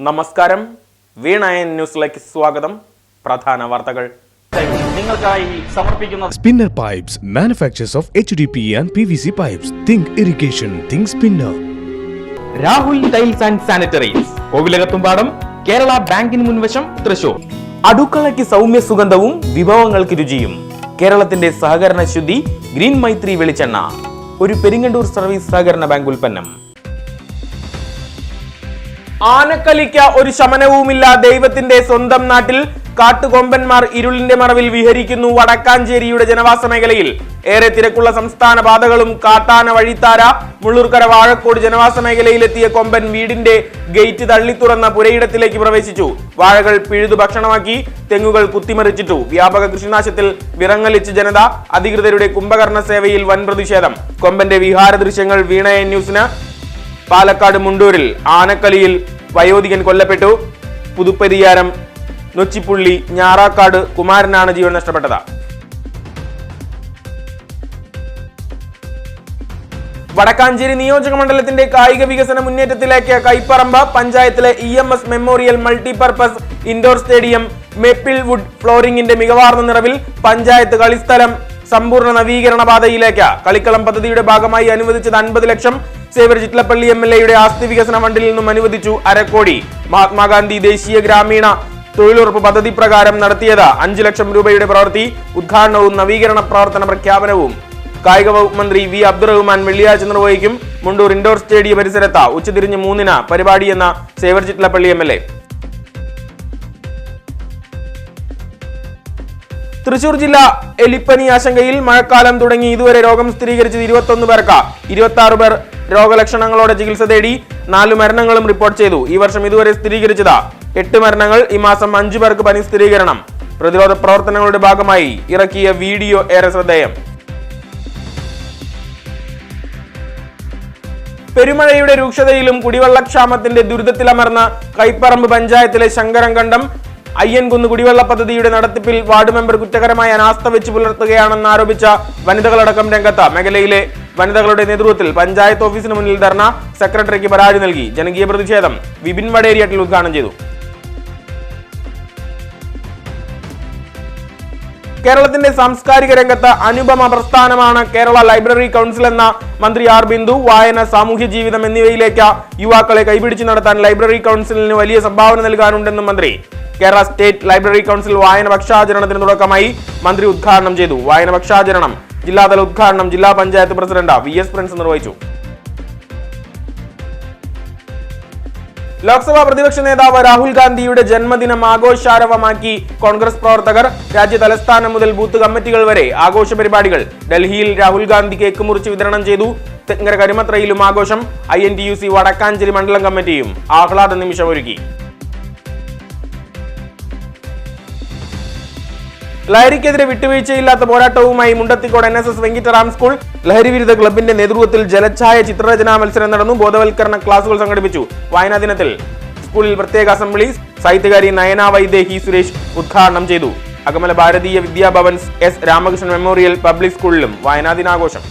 നമസ്കാരം, വീണയൻ ന്യൂസിലേക്ക് സ്വാഗതം. പ്രധാന വാർത്തകൾ നിങ്ങൾക്കായി സമർപ്പിക്കുന്ന Spinner Pipes, manufacturers of HDPE and PVC pipes. Think irrigation, think Spinner. Rahul tiles and sanitaries, Kovilakathumpadam, Kerala ബാങ്കിന് മുൻവശം, തൃശൂർ. അടുക്കളയ്ക്ക് സൗമ്യ സുഗന്ധവും വിഭവങ്ങൾക്ക് രുചിയും. കേരളത്തിന്റെ സഹകരണ ശുദ്ധി ഗ്രീൻ മൈത്രി വെളിച്ചെണ്ണ, ഒരു പെരിങ്ങണ്ടൂർ സർവീസ് സഹകരണ ബാങ്ക് ഉൽപ്പന്നം. ആനക്കലിക്ക് ഒരു ശമനവുമില്ല. ദൈവത്തിന്റെ സ്വന്തം നാട്ടിൽ കാട്ടുകൊമ്പന്മാർ ഇരുളിന്റെ മറവിൽ വിഹരിക്കുന്നു. വടക്കാഞ്ചേരിയുടെ ജനവാസ മേഖലയിൽ ഏറെ തിരക്കുള്ള സംസ്ഥാന പാതകളും കാട്ടാന വഴിത്താര. മുള്ളൂർക്കര വാഴക്കോട് ജനവാസ മേഖലയിലെത്തിയ കൊമ്പൻ വീടിന്റെ ഗേറ്റ് തള്ളി തുറന്ന പുരയിടത്തിലേക്ക് പ്രവേശിച്ചു. വാഴകൾ പിഴുതു ഭക്ഷണമാക്കി, തെങ്ങുകൾ കുത്തിമറിച്ചിട്ടു. വ്യാപക കൃഷിനാശത്തിൽ വിറങ്ങലിച്ച് ജനത. അധികൃതരുടെ കുംഭകർണ സേവയിൽ വൻ പ്രതിഷേധം. കൊമ്പന്റെ വിഹാര ദൃശ്യങ്ങൾ വീണയൻ ന്യൂസിന്. പാലക്കാട് മുണ്ടൂരിൽ ആനക്കലിയിൽ വയോധികൻ കൊല്ലപ്പെട്ടു. പുതുപ്പരിയാരം നൊച്ചിപ്പുള്ളി ഞാറാക്കാട് കുമാരനാണ് ജീവൻ നഷ്ടപ്പെട്ടത്. വടക്കാഞ്ചേരി നിയോജക മണ്ഡലത്തിന്റെ കായിക വികസന മുന്നേറ്റത്തിലേക്ക് കൈപ്പറമ്പ് പഞ്ചായത്തിലെ EMS memorial multipurpose indoor stadium maple wood ഫ്ലോറിംഗിന്റെ മികവാർന്ന നിറവിൽ പഞ്ചായത്ത് കളിസ്ഥലം സമ്പൂർണ്ണ നവീകരണ പാതയിലേക്ക്. കളിക്കളം പദ്ധതിയുടെ ഭാഗമായി അനുവദിച്ചത് 50 ലക്ഷം. സേവർ ചിറ്റലപ്പള്ളി MLA ആസ്തി വികസന ഫണ്ടിൽ നിന്നും അനുവദിച്ചു 1/2 കോടി. മഹാത്മാഗാന്ധി ദേശീയ ഗ്രാമീണ തൊഴിലുറപ്പ് പദ്ധതി പ്രകാരം നടത്തിയത് 5 ലക്ഷം രൂപയുടെ പ്രവൃത്തി. ഉദ്ഘാടനവും നവീകരണ പ്രവർത്തന പ്രഖ്യാപനവും കായിക വകുപ്പ് മന്ത്രി V. അബ്ദുറഹ്മാൻ വെള്ളിയാഴ്ച നിർവഹിക്കും. മുണ്ടൂർ ഇൻഡോർ സ്റ്റേഡിയം പരിസരത്ത് ഉച്ചതിരിഞ്ഞ് 3-ന് പരിപാടിയെന്ന സേവർ ചിറ്റലപ്പള്ളി MLA. തൃശൂർ ജില്ല എലിപ്പനി ആശങ്കയിൽ. മഴക്കാലം തുടങ്ങി ഇതുവരെ രോഗം സ്ഥിരീകരിച്ചത് 21 പേർക്ക്. 26 പേർ രോഗലക്ഷണങ്ങളോടെ ചികിത്സ തേടി. 4 മരണങ്ങളും റിപ്പോർട്ട് ചെയ്തു. ഈ വർഷം ഇതുവരെ സ്ഥിരീകരിച്ചത് 8 മരണങ്ങൾ. ഈ മാസം 5 പേർക്ക് പനി സ്ഥിരീകരണം. പ്രതിരോധ പ്രവർത്തനങ്ങളുടെ ഭാഗമായി ഇറക്കിയ വീഡിയോ ഏറെ ശ്രദ്ധേയം. പെരുമഴയുടെ രൂക്ഷതയിലും കുടിവെള്ളക്ഷാമത്തിന്റെ ദുരിതത്തിലമർന്ന കൈപ്പറമ്പ് പഞ്ചായത്തിലെ ശങ്കരംകണ്ടം അയ്യൻകുന്ന് കുടിവെള്ള പദ്ധതിയുടെ നടത്തിപ്പിൽ വാർഡ് മെമ്പർ കുറ്റകരമായ അനാസ്ഥ വെച്ച് പുലർത്തുകയാണെന്ന് ആരോപിച്ച വനിതകളടക്കം രംഗത്ത്. മേഖലയിലെ വനിതകളുടെ നേതൃത്വത്തിൽ പഞ്ചായത്ത് ഓഫീസിന് മുന്നിൽ ധർണ. സെക്രട്ടറിക്ക് പരാതി നൽകി. ജനകീയ പ്രതിഷേധം വിപിൻ വടേരിയട്ടിൽ ഉദ്ഘാടനം ചെയ്തു. കേരളത്തിന്റെ സാംസ്കാരിക രംഗത്ത് അനുപമ പ്രസ്ഥാനമാണ് കേരള ലൈബ്രറി കൗൺസിൽ എന്ന മന്ത്രി R. ബിന്ദു. വായന, സാമൂഹ്യ ജീവിതം എന്നിവയിലേക്ക് യുവാക്കളെ കൈപിടിച്ചു നടത്താൻ ലൈബ്രറി കൗൺസിലിന് വലിയ സംഭാവന നൽകാനുണ്ടെന്നും മന്ത്രി. കേരള സ്റ്റേറ്റ് ലൈബ്രറി കൗൺസിൽ വായന പക്ഷാചരണത്തിന് തുടക്കമായി മന്ത്രി ഉദ്ഘാടനം ചെയ്തു. വായന പക്ഷാചരണം ജില്ലാതല ഉദ്ഘാടനം ജില്ലാ പഞ്ചായത്ത് പ്രസിഡന്റ് VS പ്രിൻസ് നിർവഹിച്ചു. ലോക്സഭാ പ്രതിപക്ഷ നേതാവ് രാഹുൽ ഗാന്ധിയുടെ ജന്മദിനം ആഘോഷാരവമാക്കി കോൺഗ്രസ് പ്രവർത്തകർ. രാജ്യ തലസ്ഥാനം മുതൽ ബൂത്ത് കമ്മിറ്റികൾ വരെ ആഘോഷ പരിപാടികൾ. ഡൽഹിയിൽ രാഹുൽ ഗാന്ധി കേക്ക് മുറിച്ച് വിതരണം ചെയ്തു. തെങ്ങര കരിമത്രയിലും ആഘോഷം. INTUC വടക്കാഞ്ചേരി മണ്ഡലം കമ്മിറ്റിയും ആഹ്ലാദ നിമിഷമൊരുക്കി. ലഹരിക്കെതിരെ വിട്ടുവീഴ്ചയില്ലാത്ത പോരാട്ടവുമായി മുണ്ടത്തിക്കോട് NSS വെങ്കിട്ടറാം സ്കൂൾ ലഹരി വിരുദ്ധ ക്ലബിന്റെ നേതൃത്വത്തിൽ ജലഛായ ചിത്രരചനാ മത്സരം നടന്നു. ബോധവൽക്കരണ ക്ലാസുകൾ സംഘടിപ്പിച്ചു. വായനാ ദിനത്തിൽ സ്കൂളിൽ പ്രത്യേക അസംബ്ലി. സാഹിത്യകാരി നയന വൈദേഹി സുരേഷ് ഉദ്ഘാടനം ചെയ്തു. Akamala Bharatiya Vidyabhavan S. Ramakrishnan memorial public സ്കൂളിലും വായനാ ദിനാഘോഷം.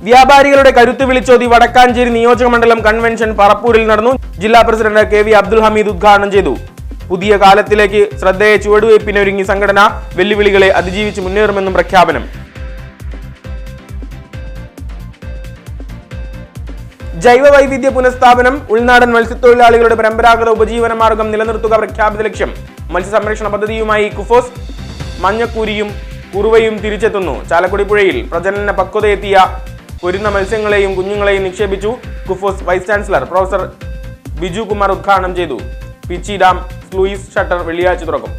വ്യാപാരികളുടെ കരുത്ത് വിളിച്ചോതി വടക്കാഞ്ചേരി നിയോജക മണ്ഡലം കൺവെൻഷൻ പറപ്പൂരിൽ നടന്നു. ജില്ലാ പ്രസിഡന്റ് KV അബ്ദുൽ ഹമീദ് ഉദ്ഘാടനം ചെയ്തു. പുതിയ കാലത്തിലേക്ക് ശ്രദ്ധേയ ചുവടുവയ്പ്പിനൊരുങ്ങി സംഘടന. വെല്ലുവിളികളെ അതിജീവിച്ച് മുന്നേറുമെന്നും പ്രഖ്യാപനം. ജൈവ വൈവിധ്യ പുനഃസ്ഥാപനം. ഉൾനാടൻ മത്സ്യത്തൊഴിലാളികളുടെ പരമ്പരാഗത ഉപജീവന മാർഗം നിലനിർത്തുക പ്രഖ്യാപിത ലക്ഷ്യം. മത്സ്യസംരക്ഷണ പദ്ധതിയുമായി കുഫോസ്. മഞ്ഞക്കൂരിയും കുറുവയും തിരിച്ചെത്തുന്നു. ചാലക്കുടി പുഴയിൽ പ്രജനന പക്വതയെത്തിയ പൊരുന്ന മത്സ്യങ്ങളെയും കുഞ്ഞുങ്ങളെയും നിക്ഷേപിച്ചു. KUFOS vice chancellor professor Biju Kumar ഉദ്ഘാടനം ചെയ്തു. പിച്ചി ഡാം സ്ലൂയിസ് ഷട്ടർ വെള്ളിയാഴ്ച തുറക്കും.